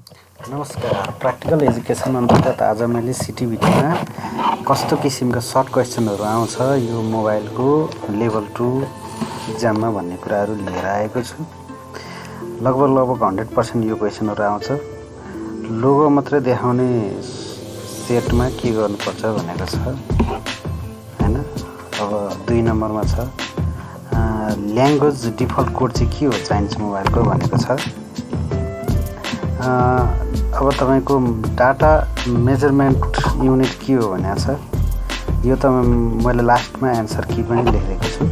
नमस्कार। Practical education अन्तर्गत आज मैले CTEVT मा कस्तो किसिमका सर्ट क्वेसनहरू आउँछ यो मोबाइलको लेभल 2 इक्जाममा भन्ने कुराहरू लिएर आएको छु। लगभग 100% यो क्वेसनहरू आउँछ। लोगो मात्रै देखाउने सेटमा के गर्नुपर्छ भनेको छ हैन। अब 2 नम्बरमा छ ल्याङ्ग्वेज डिफल्ट कोड चाहिँ के हो चाइनिज मोबाइलको भनेको छ। अब तपाईको डाटा मेजरमेन्ट युनिट के हो भनेको छ। यो त मैले लास्टमा एन्सर की पनि लेखेको छु।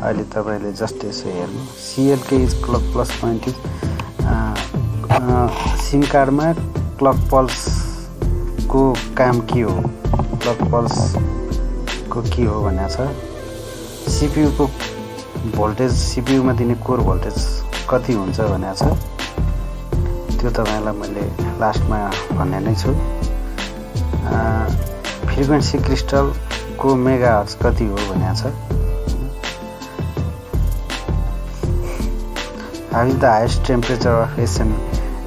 अहिले तपाईले जस्ट यसो हेर्नु CL is clock plus point is SIM कार्डमा क्लक पल्स को काम के हो, क्लक पल्स को के हो भनेको छ। CPU को भोल्टेज, CPU मा दिने कोर भोल्टेज कति हुन्छ भनेको छ। त्यो तपाईलाई मैले लास्टमा भन्ने नै छु। फ्रिक्वेन्सी क्रिस्टल को मेगाहर्ट्ज कति हो भनेको छ। How is the highest temperature of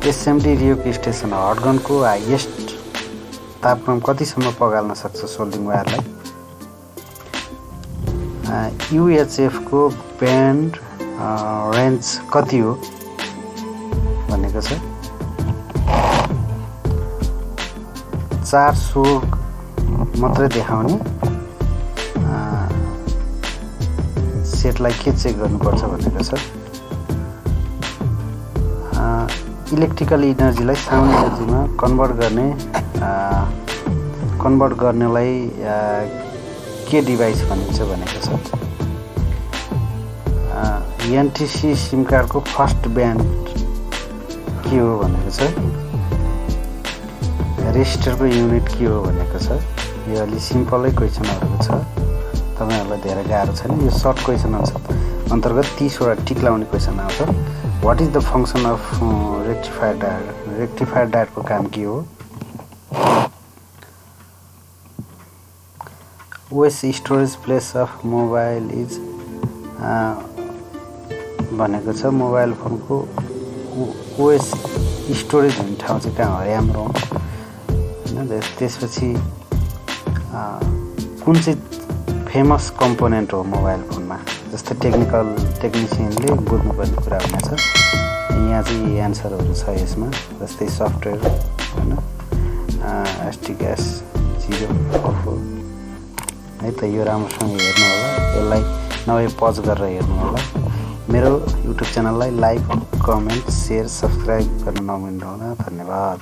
SMD rework station, hot gun को हाईएस्ट तापक्रम कतिसम्म पगाल्न सक्छ सोल्डिङ वायरलाई। UHF को ब्यान्ड रेन्ज कति हो भनेको छ। 4 स्वर मात्रै देखाउने सेटलाई के चेक गर्नुपर्छ भनेको छ। इलेक्ट्रिकल इनर्जीलाई साउन्ड इनर्जीमा कन्भर्ट गर्नलाई के डिभाइस भनिन्छ भनेको छ। NTC सिम कार्डको फर्स्ट ब्यान्ड के हो भनेको छ। रेजिस्टरको युनिट के हो भनेको छ। यो अलि सिम्पलै क्वेसनहरु छ, तपाईहरुलाई धेरै गाह्रो छैन। यो सर्ट क्वेसन अन्तर्गत 30 वटा टिक लाउने क्वेसन आउँछ। What is the function of rectifier diode, rectifier डायोडको काम के हो। OS storage place of mobile is भनेको छ। मोबाइल फोनको OS स्टोरेज हुने ठाउँ चाहिँ कहाँ हो, र्याम रोम हैन। त्यसपछि कुन चाहिँ फेमस कम्पोनेन्ट हो मोबाइल फोनमा, जस्तै टेक्निशियनले बुझ्नुपर्ने कुरा हुनेछ। यहाँ चाहिँ एन्सरहरू छ यसमा, जस्तै सफ्टवेयर हैन, एसटीक्यास 0 है त। यो राम्रोसँग हेर्नु होला, यसलाई नभए पज गरेर हेर्नु होला। मेरो युट्युब च्यानललाई लाइक, कमेन्ट, शेयर, सब्स्क्राइब गर्न नबिर्सनु होला। धन्यवाद।